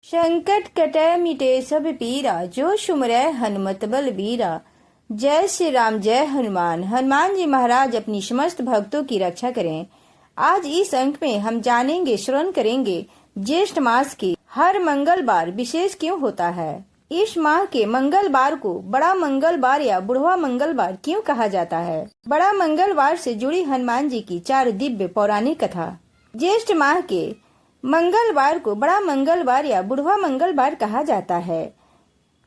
संकट कटे मिटे सब पीरा, जो सुमरै हनुमत बलबीरा। जय श्री राम, जय हनुमान। हनुमान जी महाराज अपनी समस्त भक्तों की रक्षा करें। आज इस अंक में हम जानेंगे, श्रवण करेंगे ज्येष्ठ मास के हर मंगलवार विशेष क्यों होता है। इस माह के मंगलवार को बड़ा मंगलवार या बुढ़वा मंगलवार क्यों कहा जाता है। बड़ा मंगलवार से जुड़ी हनुमान जी की 4 दिव्य पौराणिक कथा। ज्येष्ठ माह के मंगलवार को बड़ा मंगलवार या बुढ़वा मंगलवार कहा जाता है।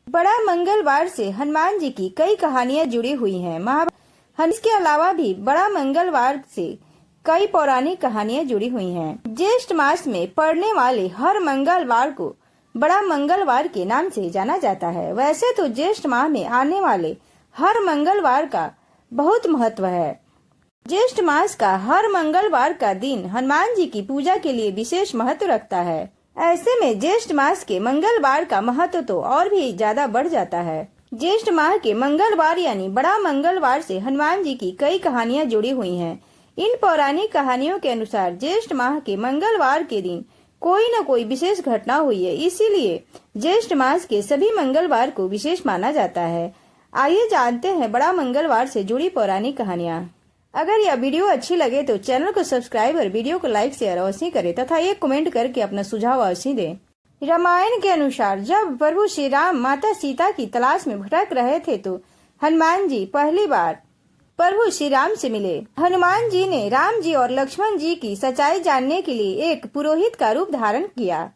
बड़ा मंगलवार से हनुमान जी की कई कहानियां जुड़ी हुई हैं। इसके अलावा भी बड़ा मंगलवार से कई पौराणिक कहानियां जुड़ी हुई हैं। ज्येष्ठ मास में पड़ने वाले हर मंगलवार को बड़ा मंगलवार के नाम से जाना जाता है। वैसे तो ज्येष्ठ माह में आने वाले हर मंगलवार का बहुत महत्व है। ज्येष्ठ मास का हर मंगलवार का दिन हनुमान जी की पूजा के लिए विशेष महत्व रखता है। ऐसे में ज्येष्ठ मास के मंगलवार का महत्व तो और भी ज्यादा बढ़ जाता है। ज्येष्ठ माह के मंगलवार यानी बड़ा मंगलवार से हनुमान जी की कई कहानियां जुड़ी हुई हैं। इन पौराणिक कहानियों के अनुसार ज्येष्ठ माह के मंगलवार के दिन कोई न कोई विशेष घटना हुई है, इसीलिए ज्येष्ठ मास के सभी मंगलवार को विशेष माना जाता है। आइए जानते हैं बड़ा मंगलवार से जुड़ी पौराणिक कहानियाँ। अगर यह वीडियो अच्छी लगे तो चैनल को सब्सक्राइब और वीडियो को लाइक शेयर अवश्य करें तथा एक कमेंट करके अपना सुझाव अवश्य दें। रामायण के अनुसार जब प्रभु श्री राम माता सीता की तलाश में भटक रहे थे तो हनुमान जी पहली बार प्रभु श्री राम से मिले। हनुमान जी ने राम जी और लक्ष्मण जी की सच्चाई जानने के लिए एक पुरोहित का रूप धारण किया।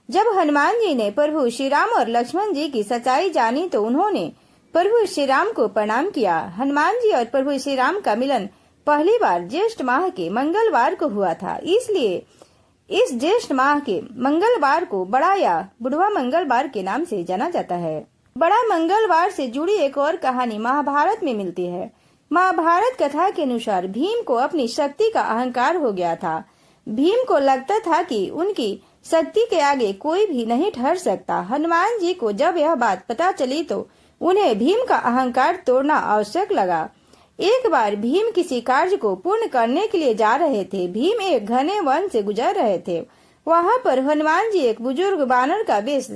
जब हनुमान जी ने प्रभु श्री राम और लक्ष्मण जी की सच्चाई जानी तो उन्होंने प्रभु श्री राम को प्रणाम किया। हनुमान जी और प्रभु श्री राम का मिलन पहली बार ज्येष्ठ माह के मंगलवार को हुआ था, इसलिए इस ज्येष्ठ माह के मंगलवार को बड़ा या बुढ़वा मंगलवार के नाम से जाना जाता है। बड़ा मंगलवार से जुड़ी एक और कहानी महाभारत में मिलती है। महाभारत कथा के अनुसार भीम को अपनी शक्ति का अहंकार हो गया था। भीम को लगता था कि उनकी शक्ति के आगे कोई भी नहीं ठहर सकता। हनुमान जी को जब यह बात पता चली तो उन्हें भीम का अहंकार तोड़ना आवश्यक लगा। एक बार भीम किसी कार्य को पूर्ण करने के लिए जा रहे थे। भीम एक घने वन से गुजर रहे थे। वहां पर हनुमान जी एक बुजुर्ग बानर का वेश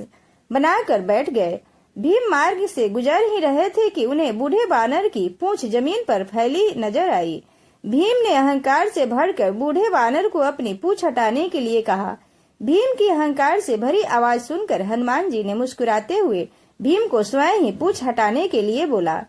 बनाकर बैठ गए। भीम मार्ग से गुजर ही रहे थे कि उन्हें बूढ़े बानर की पूंछ जमीन पर फैली नजर आई। भीम ने अहंकार से भरकर बूढ़े बानर को अपनी पूंछ हटाने के लिए कहा। भीम की अहंकार से भरी आवाज सुनकर हनुमान जी ने मुस्कुराते हुए भीम को स्वयं ही पूंछ हटाने के लिए बोला,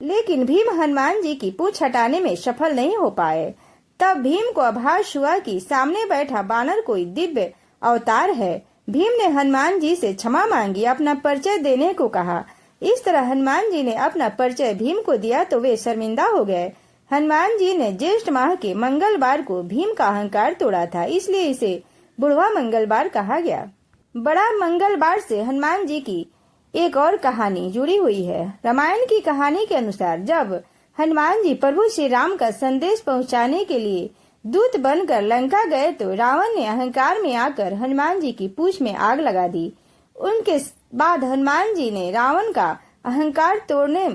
लेकिन भीम हनुमान जी की पूंछ हटाने में सफल नहीं हो पाए। तब भीम को आभास हुआ कि सामने बैठा बानर कोई दिव्य अवतार है। भीम ने हनुमान जी से क्षमा मांगी, अपना परिचय देने को कहा। इस तरह हनुमान जी ने अपना परिचय भीम को दिया तो वे शर्मिंदा हो गए। हनुमान जी ने ज्येष्ठ माह के मंगलवार को भीम का अहंकार तोड़ा था, इसलिए इसे बुढ़वा मंगलवार कहा गया। बड़ा मंगलवार से हनुमान जी की एक और कहानी जुड़ी हुई है। रामायण की कहानी के अनुसार जब हनुमान जी प्रभु श्री राम का संदेश पहुंचाने के लिए दूत बनकर लंका गए तो रावण ने अहंकार में आकर हनुमान जी की पूंछ में आग लगा दी। उनके बाद हनुमान जी ने रावण का अहंकार तोड़ने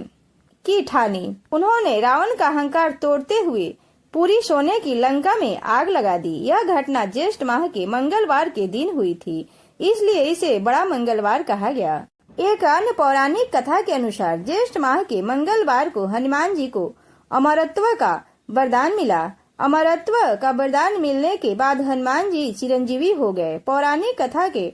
की ठानी। उन्होंने रावण का अहंकार तोड़ते हुए पूरी सोने की लंका में आग लगा दी। यह घटना ज्येष्ठ माह के मंगलवार के दिन हुई थी, इसलिए इसे बड़ा मंगलवार कहा गया। एक अन्य पौराणिक कथा के अनुसार ज्येष्ठ माह के मंगलवार को हनुमान जी को अमरत्व का वरदान मिला। अमरत्व का वरदान मिलने के बाद हनुमान जी चिरंजीवी हो गए। पौराणिक कथा के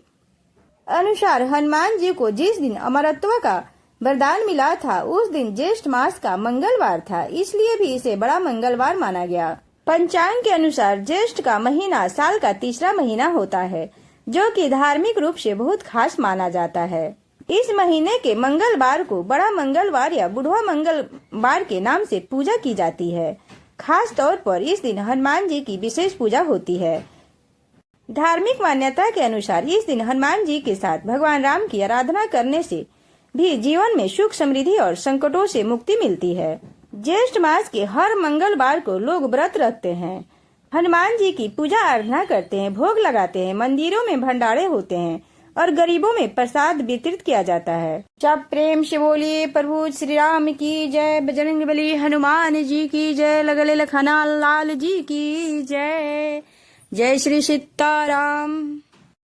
अनुसार हनुमान जी को जिस दिन अमरत्व का वरदान मिला था उस दिन ज्येष्ठ मास का मंगलवार था, इसलिए भी इसे बड़ा मंगलवार माना गया। पंचांग के अनुसार ज्येष्ठ का महीना साल का तीसरा महीना होता है, जो कि धार्मिक रूप से बहुत खास माना जाता है। इस महीने के मंगलवार को बड़ा मंगलवार या बुढ़वा मंगलवार के नाम से पूजा की जाती है। खास तौर पर इस दिन हनुमान जी की विशेष पूजा होती है। धार्मिक मान्यता के अनुसार इस दिन हनुमान जी के साथ भगवान राम की आराधना करने से भी जीवन में सुख समृद्धि और संकटों से मुक्ति मिलती है। ज्येष्ठ मास के हर मंगलवार को लोग व्रत रखते हैं, हनुमान जी की पूजा आराधना करते हैं, भोग लगाते हैं, मंदिरों में भंडारे होते हैं और गरीबों में प्रसाद वितरित किया जाता है। जब प्रेम से बोलिए प्रभु श्री राम की जय, बजरंगबली हनुमान जी की जय, लगले लखना लाल जी की जय। जय श्री सीताराम।